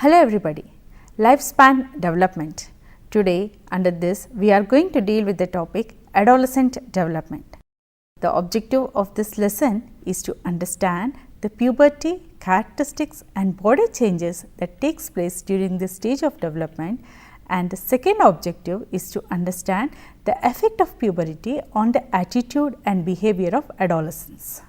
Hello everybody, lifespan development. Today under this we are going to deal with the topic adolescent development. The objective of this lesson is to understand the puberty, characteristics and body changes that takes place during this stage of development, and the second objective is to understand the effect of puberty on the attitude and behavior of adolescents.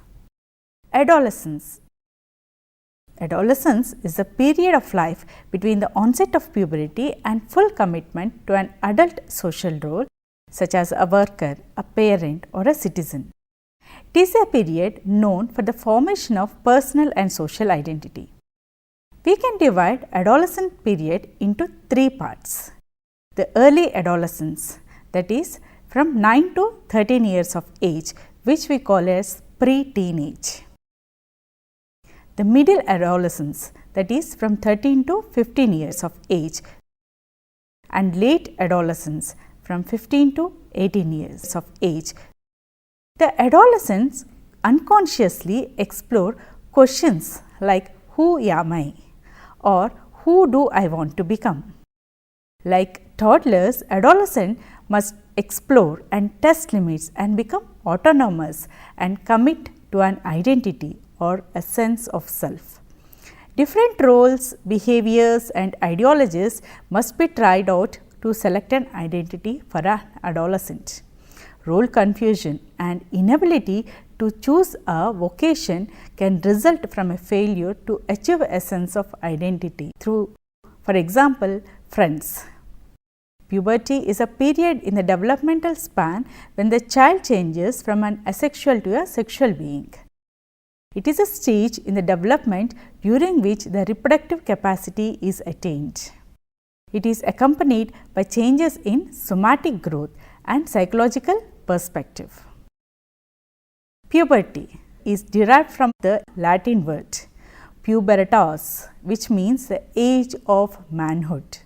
Adolescence is a period of life between the onset of puberty and full commitment to an adult social role such as a worker, a parent or a citizen. It is a period known for the formation of personal and social identity. We can divide adolescent period into three parts. The early adolescence, that is from 9 to 13 years of age, which we call as pre-teenage. The middle adolescence, that is from 13 to 15 years of age, and late adolescence from 15 to 18 years of age. The adolescents unconsciously explore questions like who am I or who do I want to become. Like toddlers, adolescents must explore and test limits and become autonomous and commit to an identity or a sense of self. Different roles, behaviors and ideologies must be tried out to select an identity for an adolescent. Role confusion and inability to choose a vocation can result from a failure to achieve a sense of identity through, for example, friends. Puberty is a period in the developmental span when the child changes from an asexual to a sexual being. It is a stage in the development during which the reproductive capacity is attained. It is accompanied by changes in somatic growth and psychological perspective. Puberty is derived from the Latin word pubertas, which means the age of manhood.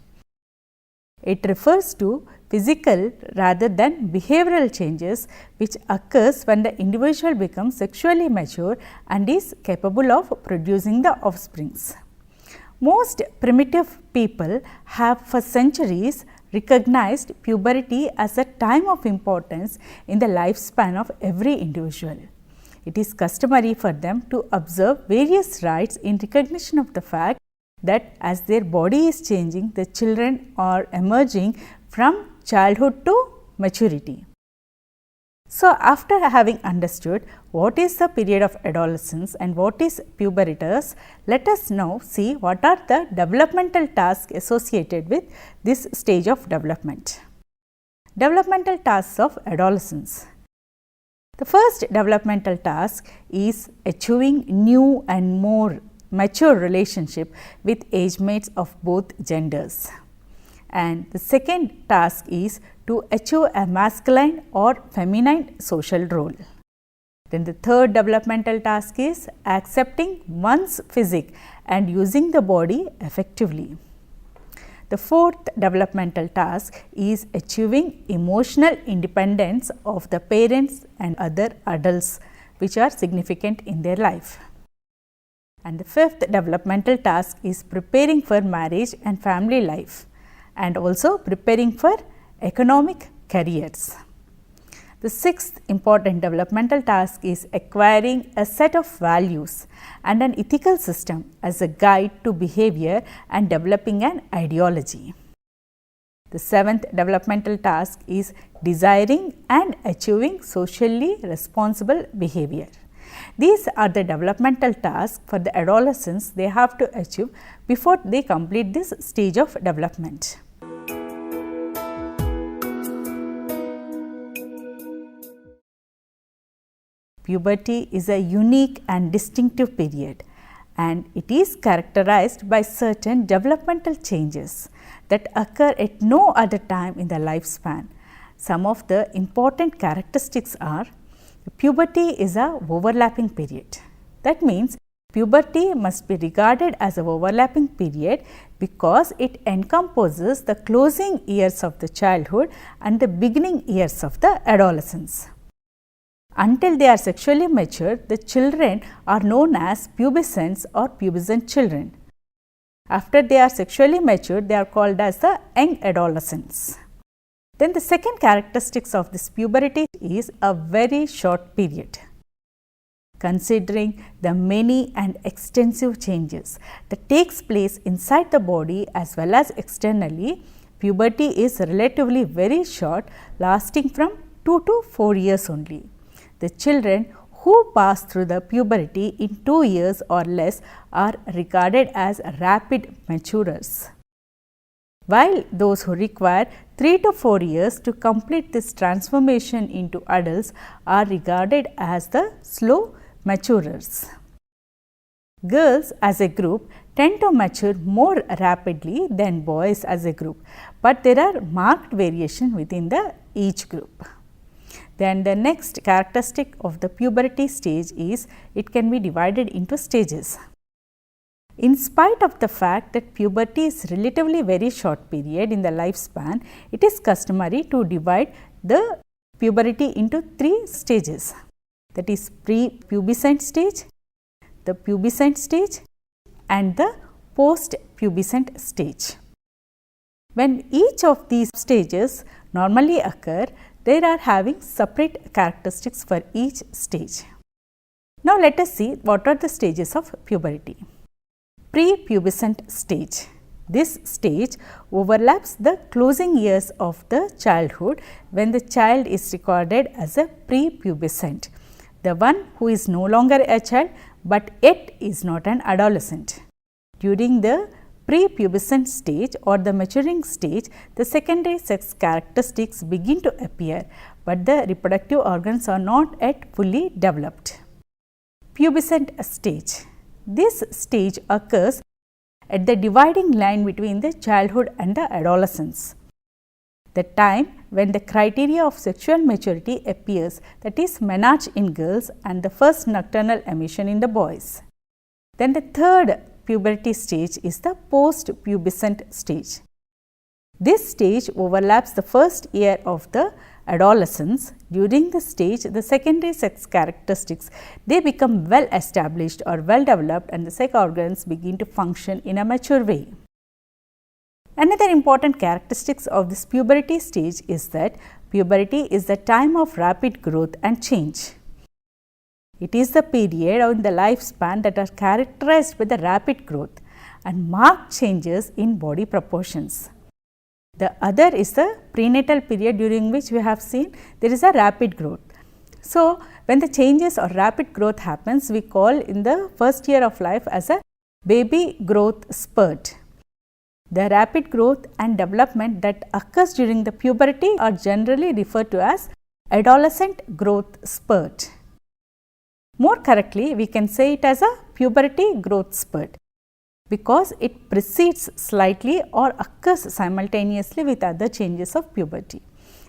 It refers to physical rather than behavioral changes which occurs when the individual becomes sexually mature and is capable of producing the offsprings. Most primitive people have for centuries recognized puberty as a time of importance in the lifespan of every individual. It is customary for them to observe various rites in recognition of the fact that as their body is changing, the children are emerging from childhood to maturity. So, after having understood what is the period of adolescence and what is pubertas, let us now see what are the developmental tasks associated with this stage of development. Developmental tasks of adolescence. The first developmental task is achieving new and more mature relationship with age mates of both genders. And the second task is to achieve a masculine or feminine social role. Then the third developmental task is accepting one's physique and using the body effectively. The fourth developmental task is achieving emotional independence of the parents and other adults which are significant in their life. And the fifth developmental task is preparing for marriage and family life, and also preparing for economic careers. The sixth important developmental task is acquiring a set of values and an ethical system as a guide to behavior and developing an ideology. The seventh developmental task is desiring and achieving socially responsible behavior. These are the developmental tasks for the adolescents they have to achieve before they complete this stage of development. Puberty is a unique and distinctive period, and it is characterized by certain developmental changes that occur at no other time in the lifespan. Some of the important characteristics are: puberty is a overlapping period. That means puberty must be regarded as an overlapping period because it encompasses the closing years of the childhood and the beginning years of the adolescence. Until they are sexually mature, the children are known as pubescents or pubescent children. After they are sexually mature, they are called as the young adolescents. Then the second characteristics of this puberty is a very short period. Considering the many and extensive changes that takes place inside the body as well as externally, puberty is relatively very short, lasting from 2 to 4 years only. The children who pass through the puberty in 2 years or less are regarded as rapid maturers, while those who require 3 to 4 years to complete this transformation into adults are regarded as the slow maturers. Girls as a group tend to mature more rapidly than boys as a group, but there are marked variation within each group. Then the next characteristic of the puberty stage is it can be divided into stages. In spite of the fact that puberty is relatively very short period in the lifespan, it is customary to divide the puberty into 3 stages, that is pre-pubescent stage, the pubescent stage and the post-pubescent stage. When each of these stages normally occur, they are having separate characteristics for each stage. Now, let us see what are the stages of puberty. Pre-pubescent stage. This stage overlaps the closing years of the childhood when the child is recorded as a pre-pubescent, the one who is no longer a child but yet is not an adolescent. During the pre-pubescent stage or the maturing stage, the secondary sex characteristics begin to appear, but the reproductive organs are not yet fully developed. Pubescent stage. This stage occurs at the dividing line between the childhood and the adolescence, the time when the criteria of sexual maturity appears, that is menarche in girls and the first nocturnal emission in the boys. Then the third puberty stage is the post-pubescent stage. This stage overlaps the first year of the adolescence. During this stage, the secondary sex characteristics, they become well established or well developed and the sex organs begin to function in a mature way. Another important characteristics of this puberty stage is that puberty is the time of rapid growth and change. It is the period in the lifespan that are characterized by the rapid growth and marked changes in body proportions. The other is the prenatal period, during which we have seen there is a rapid growth. So, when the changes or rapid growth happens, we call in the first year of life as a baby growth spurt. The rapid growth and development that occurs during the puberty are generally referred to as adolescent growth spurt. More correctly, we can say it as a puberty growth spurt because it precedes slightly or occurs simultaneously with other changes of puberty.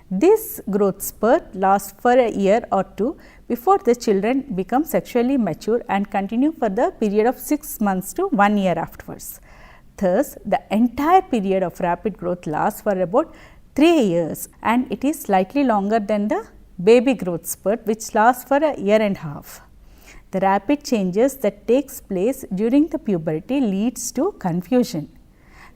This growth spurt lasts for a year or two before the children become sexually mature and continue for the period of 6 months to 1 year afterwards. Thus, the entire period of rapid growth lasts for about 3 years and it is slightly longer than the baby growth spurt, which lasts for a year and a half. The rapid changes that takes place during the puberty leads to confusion,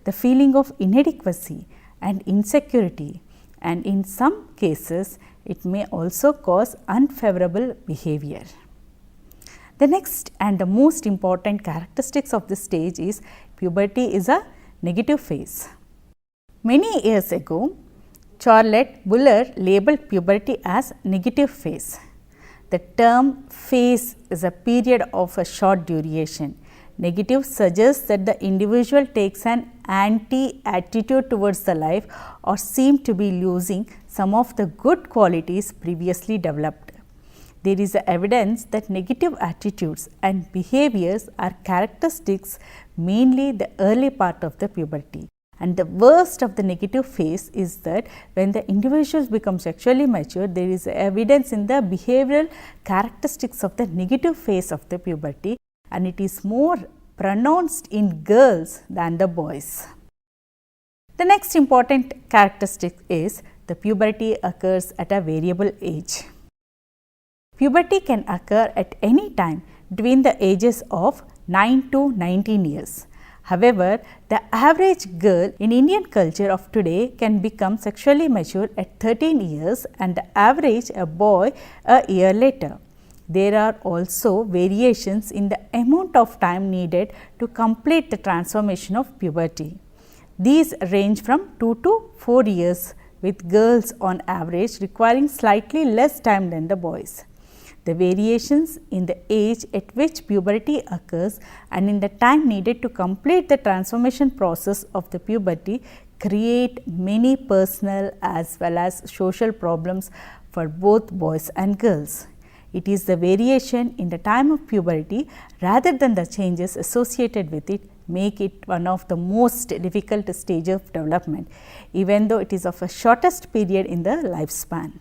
the feeling of inadequacy and insecurity, and in some cases it may also cause unfavorable behavior. The next and the most important characteristics of this stage is puberty is a negative phase. Many years ago, Charlotte Buller labeled puberty as negative phase. The term phase is a period of a short duration. Negative suggests that the individual takes an anti-attitude towards the life or seem to be losing some of the good qualities previously developed. There is evidence that negative attitudes and behaviors are characteristics mainly the early part of the puberty. And the worst of the negative phase is that when the individuals become sexually mature, there is evidence in the behavioral characteristics of the negative phase of the puberty, and it is more pronounced in girls than the boys. The next important characteristic is the puberty occurs at a variable age. Puberty can occur at any time between the ages of 9 to 19 years. However, the average girl in Indian culture of today can become sexually mature at 13 years and the average a boy a year later. There are also variations in the amount of time needed to complete the transformation of puberty. These range from 2 to 4 years, with girls on average requiring slightly less time than the boys. The variations in the age at which puberty occurs and in the time needed to complete the transformation process of the puberty create many personal as well as social problems for both boys and girls. It is the variation in the time of puberty rather than the changes associated with it make it one of the most difficult stages of development, even though it is of a shortest period in the lifespan.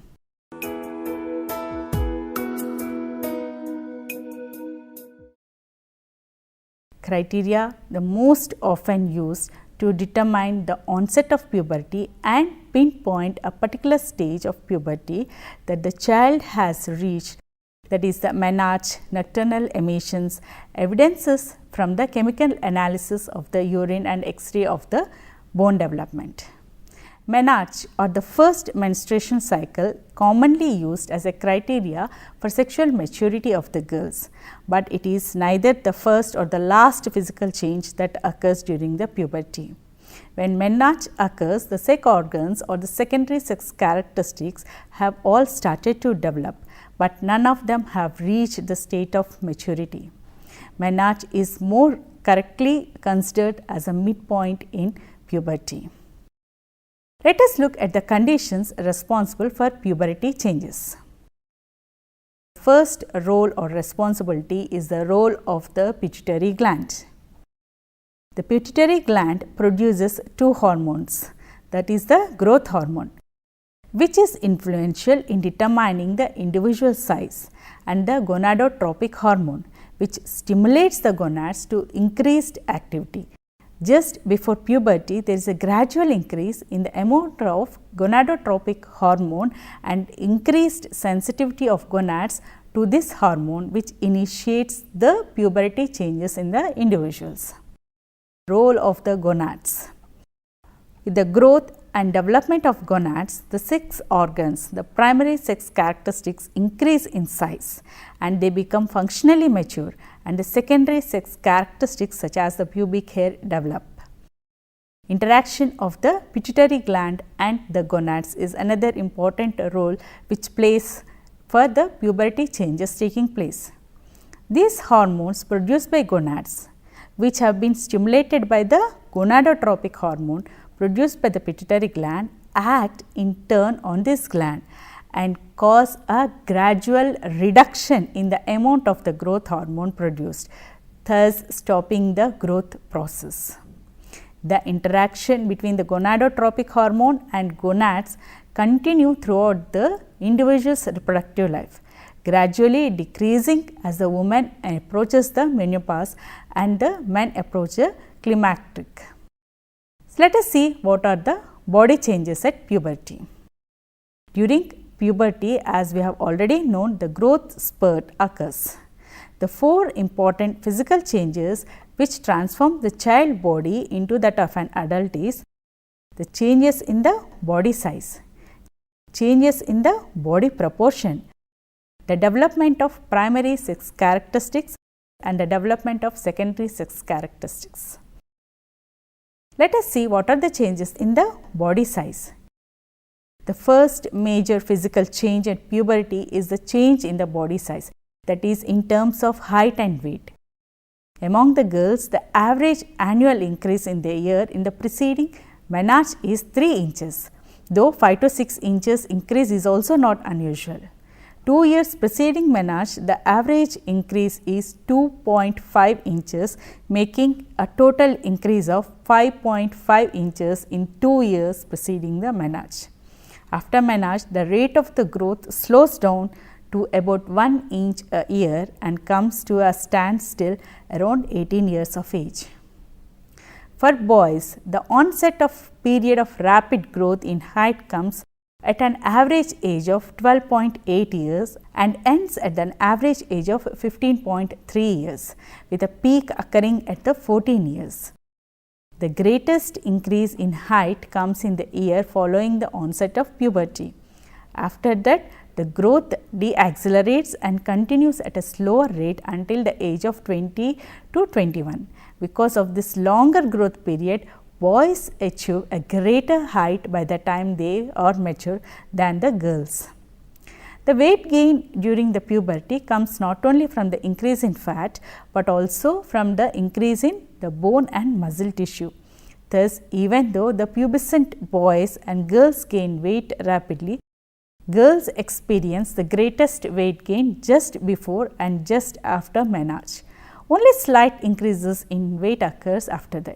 Criteria the most often used to determine the onset of puberty and pinpoint a particular stage of puberty that the child has reached, that is the menarche, nocturnal emissions, evidences from the chemical analysis of the urine and X-ray of the bone development. Menarche or the first menstruation cycle commonly used as a criteria for sexual maturity of the girls, but it is neither the first or the last physical change that occurs during the puberty. When menarche occurs, the sex organs or the secondary sex characteristics have all started to develop, but none of them have reached the state of maturity. Menarche is more correctly considered as a midpoint in puberty. Let us look at the conditions responsible for puberty changes. First role or responsibility is the role of the pituitary gland. The pituitary gland produces two hormones, that is the growth hormone, which is influential in determining the individual size, and the gonadotropic hormone, which stimulates the gonads to increased activity. Just before puberty, there is a gradual increase in the amount of gonadotropic hormone and increased sensitivity of gonads to this hormone, which initiates the puberty changes in the individuals. Role of the gonads. With the growth and development of gonads, the sex organs, the primary sex characteristics increase in size and they become functionally mature, and the secondary sex characteristics such as the pubic hair develop. Interaction of the pituitary gland and the gonads is another important role which plays for the puberty changes taking place. These hormones produced by gonads, which have been stimulated by the gonadotropic hormone produced by the pituitary gland, act in turn on this gland and cause a gradual reduction in the amount of the growth hormone produced, thus stopping the growth process. The interaction between the gonadotropic hormone and gonads continue throughout the individual's reproductive life, gradually decreasing as the woman approaches the menopause and the men approach the climacteric. So, let us see what are the body changes at puberty. During puberty, as we have already known, the growth spurt occurs. The four important physical changes which transform the child body into that of an adult is the changes in the body size, changes in the body proportion, the development of primary sex characteristics and the development of secondary sex characteristics. Let us see what are the changes in the body size. The first major physical change at puberty is the change in the body size, that is in terms of height and weight. Among the girls, the average annual increase in the year in the preceding menarche is 3 inches, though 5 to 6 inches increase is also not unusual. 2 years preceding menarche, the average increase is 2.5 inches, making a total increase of 5.5 inches in 2 years preceding the menarche. After menarche, the rate of the growth slows down to about 1 inch a year and comes to a standstill around 18 years of age. For boys, the onset of period of rapid growth in height comes at an average age of 12.8 years and ends at an average age of 15.3 years, with a peak occurring at the 14 years. The greatest increase in height comes in the year following the onset of puberty. After that, the growth deaccelerates and continues at a slower rate until the age of 20 to 21. Because of this longer growth period, boys achieve a greater height by the time they are mature than the girls. The weight gain during the puberty comes not only from the increase in fat, but also from the increase in the bone and muscle tissue. Thus, even though the pubescent boys and girls gain weight rapidly, girls experience the greatest weight gain just before and just after menarche. Only slight increases in weight occurs after that.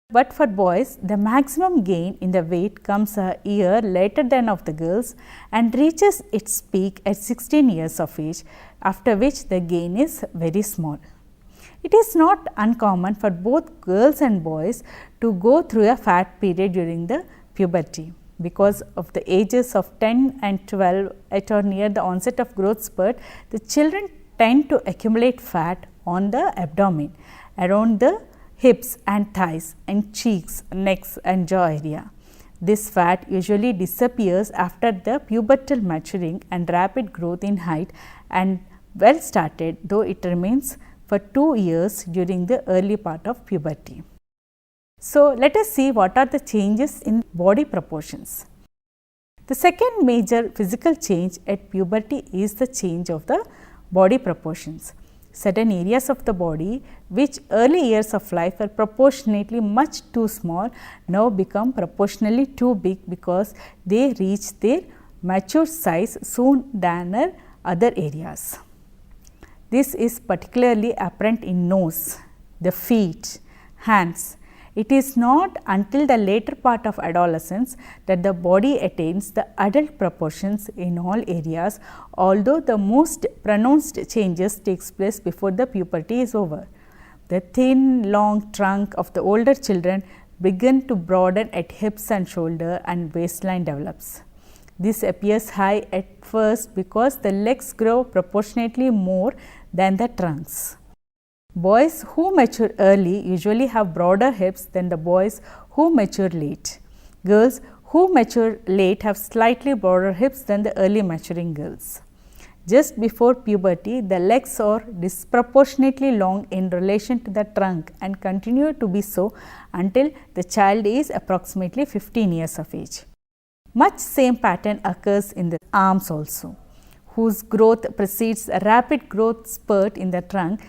But for boys, the maximum gain in the weight comes a year later than of the girls and reaches its peak at 16 years of age, after which the gain is very small. It is not uncommon for both girls and boys to go through a fat period during the puberty. Because of the ages of 10 and 12 at or near the onset of growth spurt, the children tend to accumulate fat on the abdomen, around the hips and thighs and cheeks, necks and jaw area. This fat usually disappears after the pubertal maturing and rapid growth in height, and well started, though it remains for 2 years during the early part of puberty. So, let us see what are the changes in body proportions. The second major physical change at puberty is the change of the body proportions. Certain areas of the body which early years of life were proportionately much too small now become proportionally too big because they reach their mature size soon than other areas. This is particularly apparent in nose, the feet, hands. It is not until the later part of adolescence that the body attains the adult proportions in all areas, although the most pronounced changes takes place before the puberty is over. The thin, long trunk of the older children begin to broaden at hips and shoulder, and waistline develops. This appears high at first because the legs grow proportionately more than the trunks. Boys who mature early usually have broader hips than the boys who mature late. Girls who mature late have slightly broader hips than the early maturing girls. Just before puberty, the legs are disproportionately long in relation to the trunk and continue to be so until the child is approximately 15 years of age. Much same pattern occurs in the arms also, whose growth precedes a rapid growth spurt in the trunk,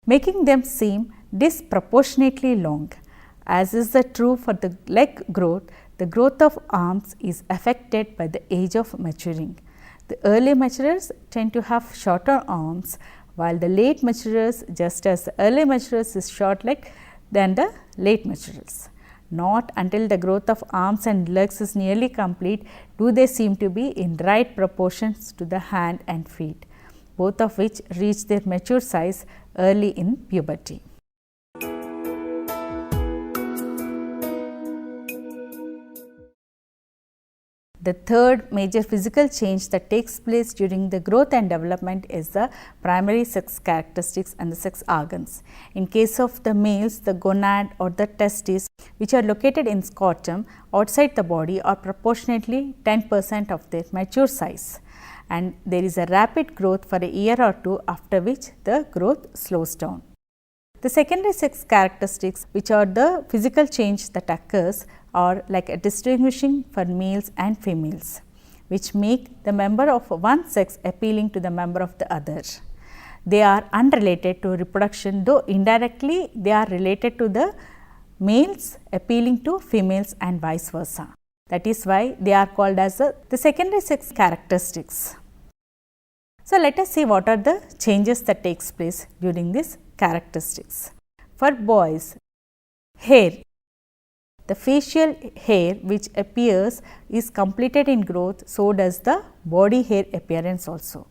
making them seem disproportionately long. As is the true for the leg growth, the growth of arms is affected by the age of maturing. The early maturers tend to have shorter arms, while the late maturers, just as the early maturers is short legged than the late maturers. Not until the growth of arms and legs is nearly complete do they seem to be in right proportions to the hand and feet, both of which reach their mature size early in puberty. The third major physical change that takes place during the growth and development is the primary sex characteristics and the sex organs. In case of the males, the gonad or the testes, which are located in scrotum outside the body, are proportionately 10% of their mature size, and there is a rapid growth for a year or two, after which the growth slows down. The secondary sex characteristics, which are the physical change that occurs, are like a distinguishing for males and females, which make the member of one sex appealing to the member of the other. They are unrelated to reproduction, though indirectly they are related to the males appealing to females and vice versa. That is why they are called as the secondary sex characteristics. So, let us see what are the changes that takes place during these characteristics. For boys, hair. The facial hair which appears is completed in growth, so does the body hair appearance also.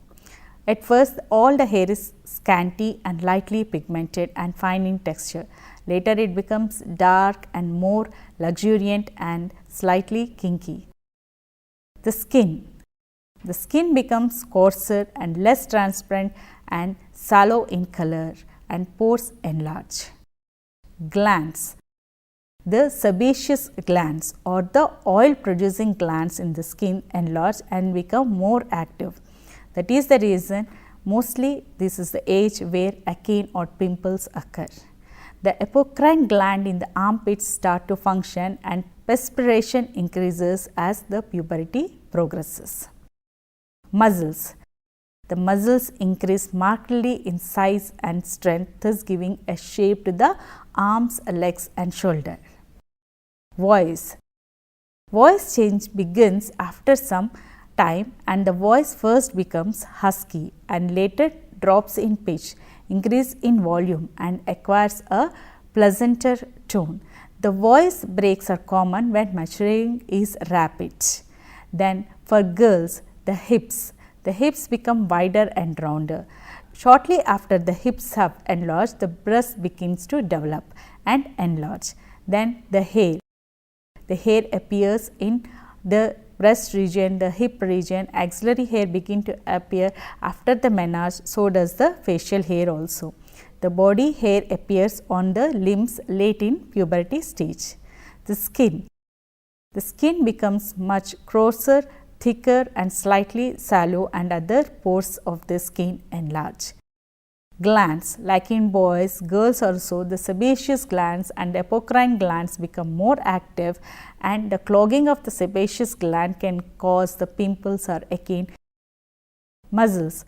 At first, all the hair is scanty and lightly pigmented and fine in texture. Later, it becomes dark and more luxuriant and slightly kinky. The skin. The skin becomes coarser and less transparent and sallow in color, and pores enlarge. Glands. the sebaceous glands or the oil producing glands in the skin enlarge and become more active. That is the reason mostly this is the age where acne or pimples occur. The apocrine gland in the armpits start to function and perspiration increases as the puberty progresses. Muscles. The muscles increase markedly in size and strength, thus giving a shape to the arms, legs and shoulder. Voice. Voice change begins after some time and the voice first becomes husky and later drops in pitch, increase in volume and acquires a pleasanter tone. The voice breaks are common when maturing is rapid. Then for girls, the hips become wider and rounder. Shortly after the hips have enlarged, the breast begins to develop and enlarge. Then the hair appears in the breast region, the hip region, axillary hair begin to appear after the menarche, so does the facial hair also. The body hair appears on the limbs late in puberty stage. The skin becomes much coarser, thicker and slightly sallow and other pores of the skin enlarge. Glands, like in boys, girls also, the sebaceous glands and apocrine glands become more active and the clogging of the sebaceous gland can cause the pimples or acne. Muscles.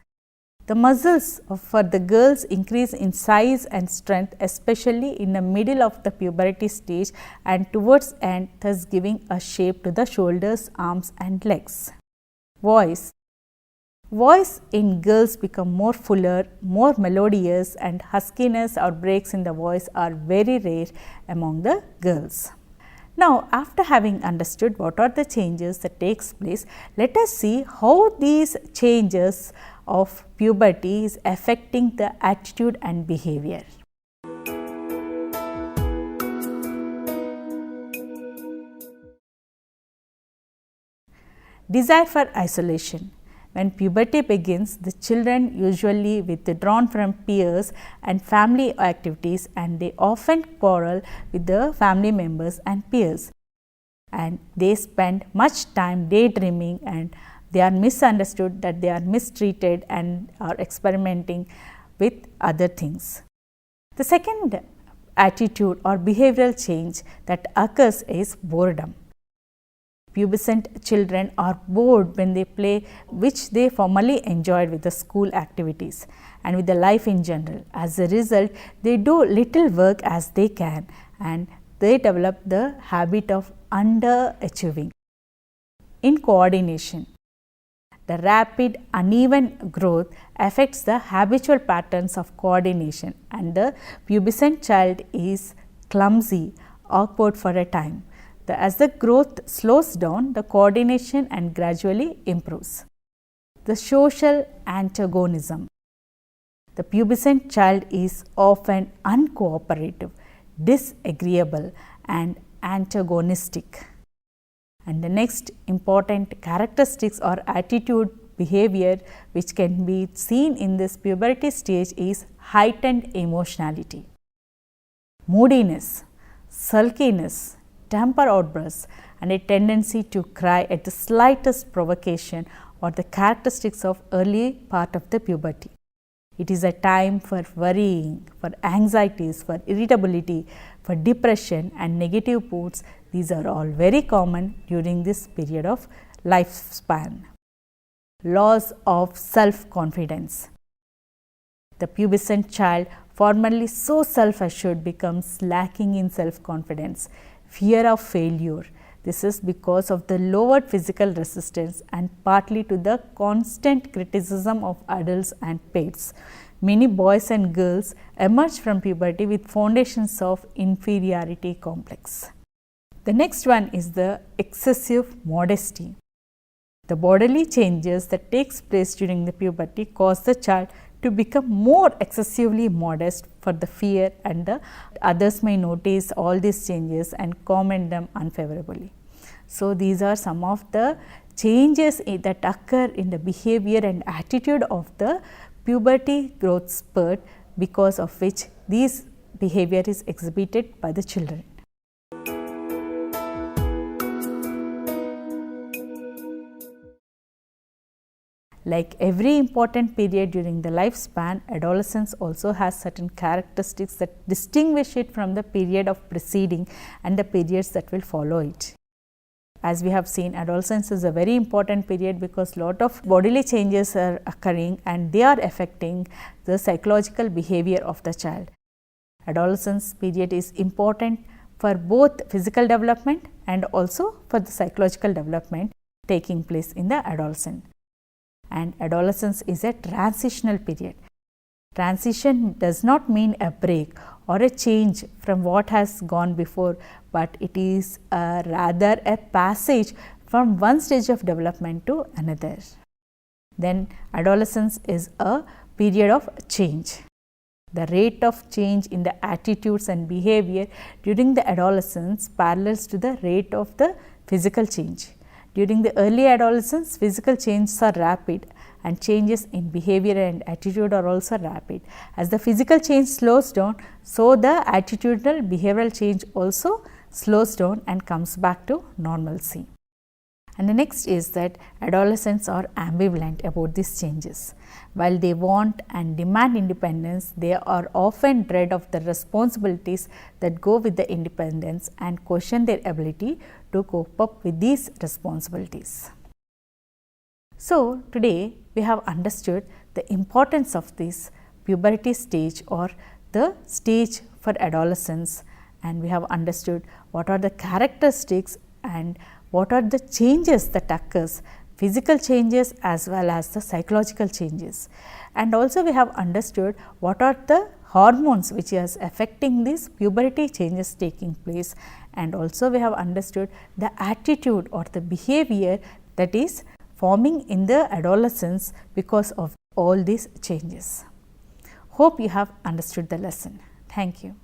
The muscles for the girls increase in size and strength, especially in the middle of the puberty stage and towards end, thus giving a shape to the shoulders, arms and legs. Voice. Voice in girls become more fuller, more melodious and huskiness or breaks in the voice are very rare among the girls. Now, after having understood what are the changes that takes place, let us see how these changes of puberty is affecting the attitude and behavior. Desire for isolation. When puberty begins, the children usually withdrawn from peers and family activities and they often quarrel with the family members and peers. And they spend much time daydreaming and they are misunderstood, that they are mistreated and are experimenting with other things. The second attitude or behavioral change that occurs is boredom. Pubescent children are bored when they play, which they formerly enjoyed with the school activities and with the life in general. As a result, they do little work as they can and they develop the habit of underachieving. In coordination, the rapid uneven growth affects the habitual patterns of coordination and the pubescent child is clumsy, awkward for a time. As the growth slows down, the coordination and gradually improves. The social antagonism. The pubescent child is often uncooperative, disagreeable and antagonistic. And the next important characteristics or attitude behavior which can be seen in this puberty stage is heightened emotionality, moodiness, sulkiness, temper outbursts and a tendency to cry at the slightest provocation or the characteristics of early part of the puberty. It is a time for worrying, for anxieties, for irritability, for depression and negative moods. These are all very common during this period of lifespan. Loss of self-confidence. The pubescent child, formerly so self-assured, becomes lacking in self-confidence. Fear of failure. This is because of the lowered physical resistance and partly to the constant criticism of adults and peers. Many boys and girls emerge from puberty with foundations of inferiority complex. The next one is the excessive modesty. The bodily changes that takes place during the puberty cause the child to become more excessively modest for the fear and the others may notice all these changes and comment them unfavorably. So, these are some of the changes that occur in the behavior and attitude of the puberty growth spurt, because of which these behavior is exhibited by the children. Like every important period during the lifespan, adolescence also has certain characteristics that distinguish it from the period of preceding and the periods that will follow it. As we have seen, adolescence is a very important period because lot of bodily changes are occurring and they are affecting the psychological behavior of the child. Adolescence period is important for both physical development and also for the psychological development taking place in the adolescent. And adolescence is a transitional period. Transition does not mean a break or a change from what has gone before, but it is rather a passage from one stage of development to another. Then adolescence is a period of change. The rate of change in the attitudes and behavior during the adolescence parallels to the rate of the physical change. During the early adolescence, physical changes are rapid and changes in behavior and attitude are also rapid. As the physical change slows down, so the attitudinal behavioral change also slows down and comes back to normalcy. And the next is that adolescents are ambivalent about these changes. While they want and demand independence, they are often dread of the responsibilities that go with the independence and question their ability to cope up with these responsibilities. So, today we have understood the importance of this puberty stage or the stage for adolescence, and we have understood what are the characteristics and what are the changes that occurs, physical changes as well as the psychological changes. And also we have understood what are the hormones which is affecting these puberty changes taking place, and also we have understood the attitude or the behavior that is forming in the adolescence because of all these changes. Hope you have understood the lesson. Thank you.